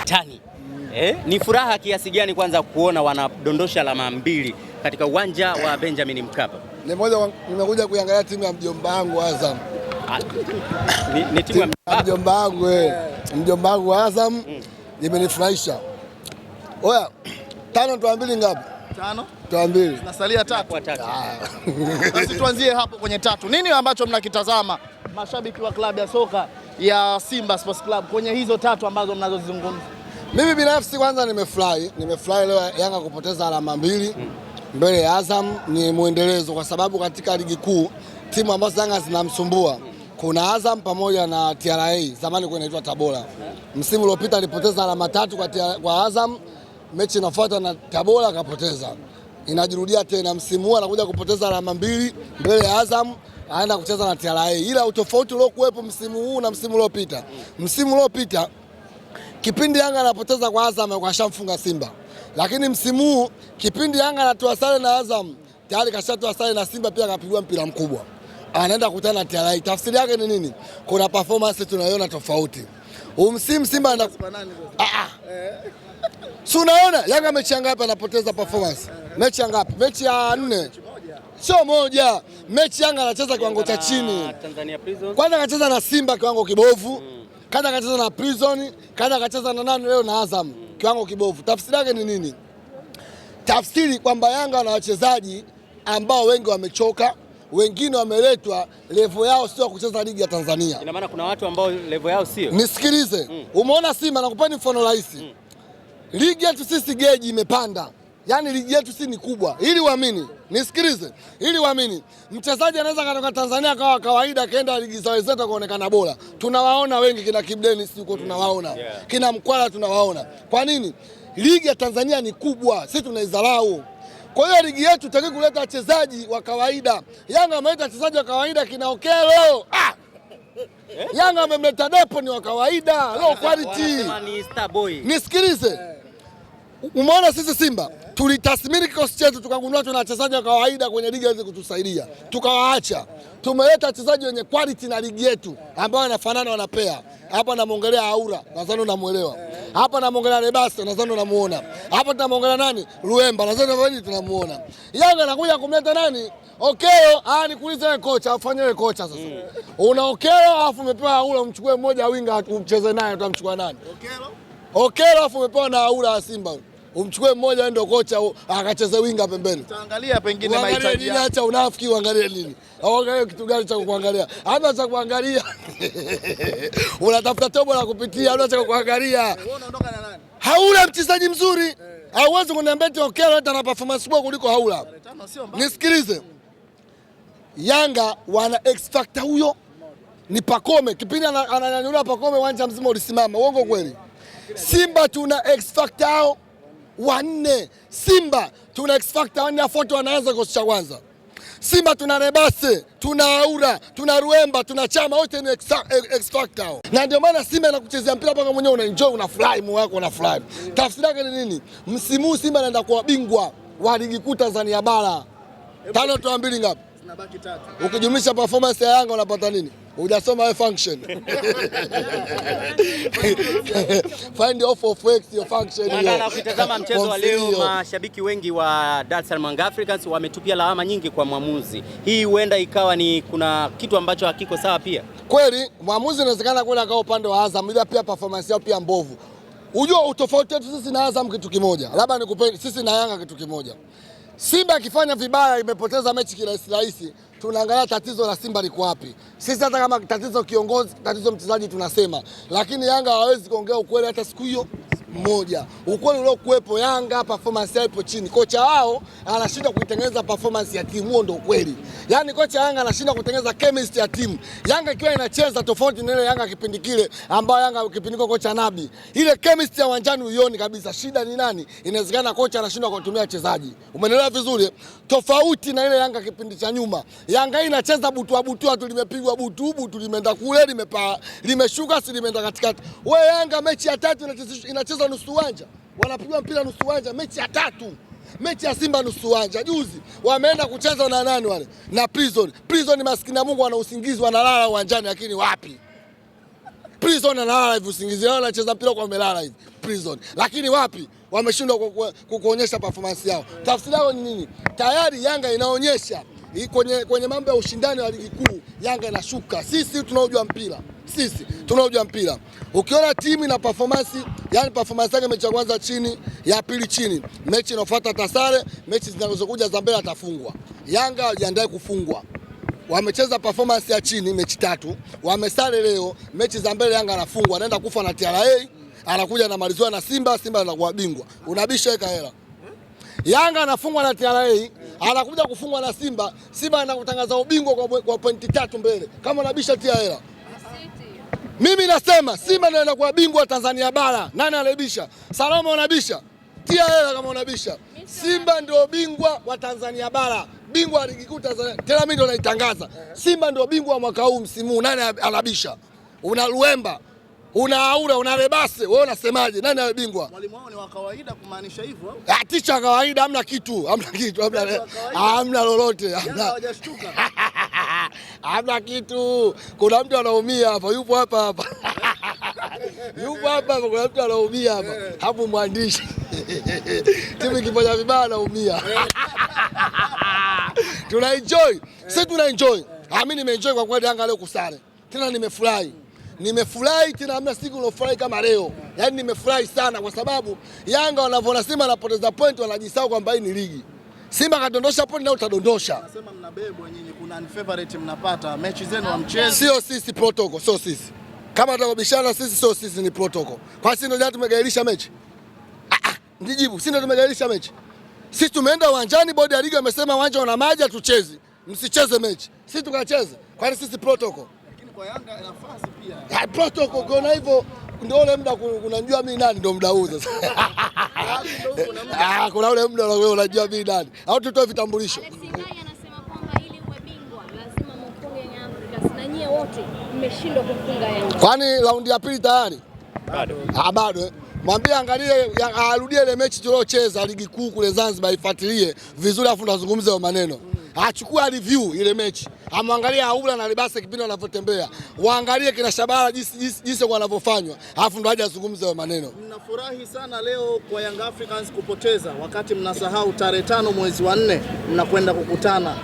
Katani. Ni furaha kiasi gani kwanza kuona wanadondosha alama 2 katika uwanja wa Benjamin Mkapa? Nimekuja kuangalia timu ya mjomba wangu Azam. Ni timu ya mjomba wangu Azam imenifurahisha. Oya, 5 tuambili ngapi? 5? Tuambili. Tunasalia 3. Basi tuanzie hapo kwenye 3. Nini ambacho mnakitazama mashabiki wa klabu ya soka ya Simba Sports Club kwenye hizo 3 ambazo mnazozizungumza? Mimi binafsi kwanza nimefurahi leo Yanga kupoteza alama 2 mbele ya Azam. Ni muendelezo kwa sababu katika ligi kuu timu ambazo Yanga zinamsumbua kuna Azam pamoja na TRA, zamani kwa inaitwa Tabora. Msimu uliopita alipoteza alama 3 kwa Azam, mechi inafuata na Tabora akapoteza. Inajirudia tena msimu huu anakuja kupoteza alama 2 mbele ya Azam, anaenda kucheza na TRA. Ila utofauti uliokuwepo msimu huu na msimu uliopita. Msimu uliopita kipindi Yanga anapoteza kwa Azam kashamfunga Simba. Lakini msimu huu kipindi Yanga anatoa sare na Azam tayari kashatoa sare na Simba, pia akapigwa mpira mkubwa. Anaenda kukutana na TRA. Tafsiri yake ni nini? Kuna performance tunaiona tofauti. Msimu Simba anda si unaona Yanga mechi ngapi anapoteza performance? Mechi ngapi? Mechi ya 4. Sio moja. Mechi Yanga anacheza kiwango cha chini. Kwanza akacheza na Simba kiwango kibovu. Kaja akacheza na Prison, kaja akacheza na nani leo na Azam kiwango kibovu. Tafsiri yake ni nini? Tafsiri kwamba Yanga na wachezaji ambao wengi wamechoka, wengine wameletwa level yao sio kucheza ligi ya Tanzania. Ina maana kuna watu ambao level yao sio. Nisikilize. Umeona Simba, nakupeni mfano rahisi. Ligi yetu sisi geji imepanda. Yaani ligi yetu si ni kubwa. Ili uamini, nisikilize. Ili uamini, mchezaji anaweza kutoka Tanzania kwa kawaida kaenda ligi za wenzetu kuonekana bora. Tunawaona wengi kina Kibdeni siko tunawaona. Kina Mkwala tunawaona. Kwa nini? Ligi ya Tanzania ni kubwa, sisi tunaidharau. Kwa hiyo ligi yetu tutaki kuleta wachezaji wa kawaida. Yanga ameleta wachezaji wa kawaida kina Okelo. Yanga amemleta Depo ni wa kawaida, low quality. Nisikilize. Umeona sisi Simba tulitathmini kikosi chetu tukagundua tuna wachezaji wa kawaida kwenye ligi hizi kutusaidia. Tukawaacha. Tumeleta wachezaji wenye quality na ligi yetu ambao wanafanana wanapea. Hapa namuongelea Aura, nadhani unamuelewa. Hapa namuongelea Rebasta, nadhani unamuona. Hapa tunamuongelea nani? Luemba, nadhani tunamuona. Yanga anakuja kumleta nani? Okelo, nikuulize wewe kocha, afanye wewe kocha sasa. Una Okelo alafu umepewa Aura, umchukue mmoja winga umcheze naye, utamchukua nani? Okelo alafu umepewa na Aura wa Simba. Umchukue mmoja ndio kocha akacheze winga pembeni. Utaangalia pengine mahitaji. Acha unafiki uangalie nini? Uangalie kitu gani cha kuangalia? Hata cha kuangalia. Unatafuta tobo la kupitia, hata cha kuangalia. Wewe unaondoka na nani? Haula mchezaji mzuri. Hauwezi kuniambia eti Okelo ana performance bora kuliko Haula. Nisikilize. Yanga wana X factor huyo ni Pacome. Kipindi ananyanyua Pacome uwanja mzima ulisimama. Uongo kweli? Simba tuna X factor hao 4. Simba tuna X factor 4 afoto wanaanza kikosi cha kwanza. Simba tuna Rebase, tuna Aura, tuna Ruemba, tuna Chama, wote ni X factor. Na ndio maana Simba inakuchezea mpira mpaka mwenyewe unaenjoy, unafurahi, moyo wako unafurahi. Tafsiri yake ni nini? Msimu huu Simba anaenda kuwa bingwa wa ligi kuu Tanzania bara. 5 tuambili ngapi? Tunabaki 3. Ukijumlisha performance ya Yanga unapata nini? Hujasoma wewe function. Find off of x your function hiyo. Na ukitazama mchezo wa leo, mashabiki wengi wa Dar es Salaam Africans wametupia lawama nyingi kwa mwamuzi. Hii huenda ikawa ni kuna kitu ambacho hakiko sawa pia. Kweli mwamuzi inawezekana kwenda akao upande wa Azam, ila pia performance yao pia mbovu. Unajua utofauti wetu sisi na Azam kitu kimoja. Labda nikupeni sisi na Yanga kitu kimoja. Simba akifanya vibaya imepoteza mechi kirahisi, tunaangalia tatizo la Simba liko wapi. Sisi hata kama tatizo kiongozi, tatizo mchezaji tunasema, lakini Yanga hawezi kuongea ukweli hata siku hiyo moja. Ukweli uliokuwepo, Yanga performance yao ipo chini. Kocha wao anashindwa kuitengeneza performance ya timu, huo ndio ukweli. Yaani kocha Yanga anashindwa kutengeneza chemistry ya timu. Yanga ikiwa inacheza tofauti na ile Yanga kipindi kile ambao Yanga kipindi kwa kocha Nabi. Ile chemistry ya uwanjani uioni kabisa. Shida ni nani? Inawezekana kocha anashindwa kutumia wachezaji. Umeelewa vizuri? Tofauti na ile Yanga kipindi cha nyuma. Yanga hii inacheza butua tu, limepigwa butu limeenda kule, limeshuka si limeenda katikati. Wewe Yanga mechi ya 3 inacheza nusu uwanja. Wanapigwa mpira nusu uwanja mechi ya 3. Mechi ya Simba nusu uwanja. Juzi wameenda kucheza na nani wale? Na Prison. Prison maskini ya Mungu wana usingizi wanalala uwanjani, lakini wapi? Prison analala hivi usingizi wao, anacheza mpira kwa amelala hivi Prison. Lakini wapi? Wameshindwa kuonyesha performance yao. Tafsiri yao ni nini? Tayari Yanga inaonyesha kwenye mambo ya ushindani wa ligi kuu Yanga inashuka. Sisi tunaojua mpira. Ukiona timu ina performance, yani performance yake mechi ya kwanza chini, ya pili chini, mechi inayofuata tasare, mechi zinazokuja za mbele atafungwa. Yanga wajiandae kufungwa. Wamecheza performance ya chini mechi 3, wamesare leo, mechi za mbele Yanga anafungwa, anaenda kufa na TRA, anakuja na maliziwa na Simba anakuwa bingwa. Unabisha weka hela. Yanga anafungwa na TRA, anakuja kufungwa na Simba anakutangaza ubingwa kwa pointi 3 mbele. Kama unabisha tia hela. Mimi nasema Simba ndio anakuwa bingwa Tanzania bara. Nani anabisha? Salama unabisha? Tia hela kama unabisha. Simba ndio bingwa wa Tanzania bara. Bingwa wa ligi kuu Tanzania. Tena mimi ndio naitangaza. Simba ndio bingwa wa mwaka huu msimu. Nani anabisha? Una Luemba, una Aura, una Rebase. Wewe unasemaje? Nani awe bingwa? Mwalimu wao ni wa kawaida kumaanisha hivyo au? Ticha kawaida, hamna kitu. Hamna lolote. Hawajashtuka. Hamna kitu. Kuna mtu anaumia hapa, yupo hapa. Yupo hapa, kuna mtu anaumia hapa. Hapo mwandishi. Timu ikifanya vibaya anaumia. Tuna enjoy. Sisi tuna enjoy. Mimi nimeenjoy kwa kweli Yanga leo kusare. Tena nimefurahi tena, hamna siku nilofurahi kama leo. Yaani nimefurahi sana kwa sababu Yanga wanavyoona Simba anapoteza point wanajisahau kwamba hii ni ligi. Simba kadondosha point na utadondosha. Nasema mnabebwa nyinyi, kuna unfavorite mnapata. Mechi zenu wa mchezo. Sio sisi protocol, sio sisi. Kama tutakubishana sisi sio sisi, ni protocol. Kwa sisi ndio tumegairisha mechi. Nijibu, sisi ndio tumegairisha mechi. Sisi tumeenda uwanjani, bodi ya ligi amesema uwanja una maji tucheze. Msicheze mechi. Sisi tukacheze. Kwani sisi protocol. Lakini kwa Yanga nafasi pia. Protocol kuna hivyo ndio ule muda unajua mimi nani ndio muda huu sasa. Kuna ule muda unajua mimi nani. Au tutoe vitambulisho. Anasema kwamba ili uwe bingwa lazima mfunge Yanga. Na nyie wote mmeshindwa kumfunga Yanga. Kwani raundi ya pili tayari? Bado. Mwambie angalie, arudie ile mechi tuliocheza ligi kuu kule Zanzibar, ifuatilie vizuri afu ndazungumza hayo maneno. Achukua review ile mechi. Amwangalie Aula na Libase kipindi wanavyotembea. Waangalie kina Shabara jinsi wanavyofanywa. Afu ndo aje azungumze hayo maneno. Mnafurahi sana leo kwa Young Africans kupoteza wakati mnasahau tarehe 5 mwezi wa 4 mnakwenda kukutana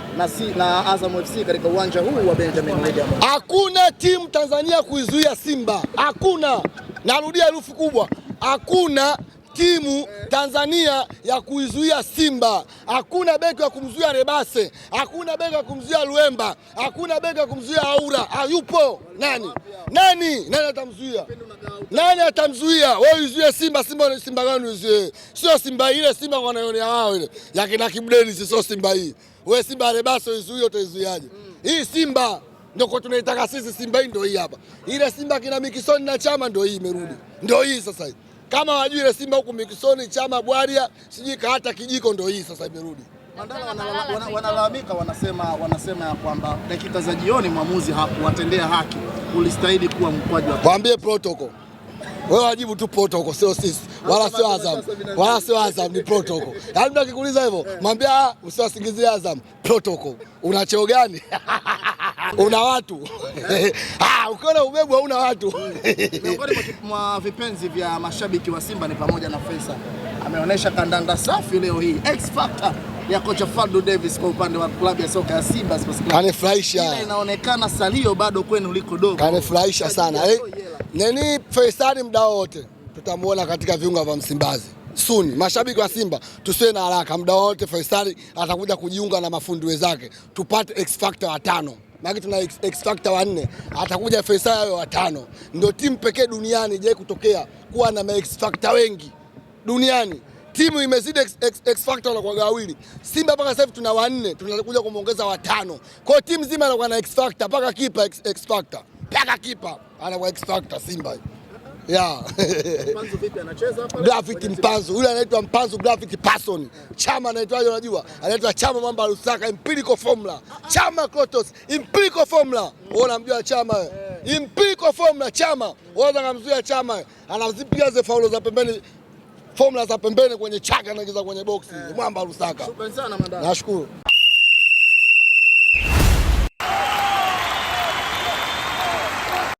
na Azam FC katika uwanja huu wa Benjamin William. Hakuna timu Tanzania kuizuia Simba. Hakuna. Narudia herufi kubwa. Hakuna timu Tanzania ya kuizuia Simba. Hakuna beki ya kumzuia Rebase, hakuna beki ya kumzuia Luemba, hakuna beki ya kumzuia Aura. Hayupo. Nani atamzuia? Nani atamzuia? Wewe uizuie Simba gani uizuie? Sio Simba ile Simba wanaionea wao ile. Ya kina Kibdeni sio Simba hii. Wewe Simba Rebase uizuie utaizuiaje? Hii Simba ndio kwa tunaitaka sisi, Simba hii ndio hii hapa. Ile Simba kina Mikisoni na Chama ndio hii imerudi. Ndio hii sasa hii. Kama wajui ile Simba huku Mikisoni, Chama, Bwaria, sijui hata kijiko ndio hii sasa imerudi. Mandala wanalalamika, wanasema ya kwamba dakika za jioni mwamuzi hakuwatendea haki. Ulistahili kuwa mkwaju wa. Waambie protocol. Wewe wajibu tu protocol, sio sisi. Wala sio Azam, ni protocol. Yaani mtu akikuuliza hivyo, mwambie usiwasingizie Azam, protocol. Una cheo gani? Una watu. Ukiona ubebwa una watu. Miongoni mwa vipenzi vya mashabiki wa Simba ni pamoja na Faisal. Ameonyesha kandanda safi leo hii. X factor ya kocha Fadlu Davis kwa upande wa klabu ya soka ya Simba Sports Club. Kanifurahisha. Inaonekana salio bado kwenu liko dogo. Kanifurahisha sana. Nani Faisal muda wote tutamuona katika viunga vya Msimbazi. Suni, mashabiki wa Simba tusiwe na haraka, muda wote Faisal atakuja kujiunga na mafundi wenzake. Tupate X factor wa 5. Maana tuna X factor wa 4. Atakuja Faisal wa 5. Ndio timu pekee duniani je kutokea kuwa na X factor wengi duniani. Timu imezidi X factor na kwa wawili. Simba mpaka sasa hivi tuna wa 4, tunakuja kumuongeza wa 5. Kwa hiyo timu nzima inakuwa na X factor mpaka kipa X factor. Mpaka kipa anakuwa X factor Simba. Mpanzu vipi anacheza hapa? Graphic Mpanzu. Yule anaitwa Mpanzu Graphic Person. Chama anaitwaje unajua? Anaitwa Chama Mwamba Lusaka, empirical formula. Chama Krotos, empirical formula. Wewe unamjua Chama wewe? Empirical formula Chama. Wewe unamzuia Chama. Anazipiga zile faulo za pembeni. Formula za pembeni kwenye chaka anaingiza kwenye box. Mwamba Lusaka. Shukrani sana Mandala. Nashukuru.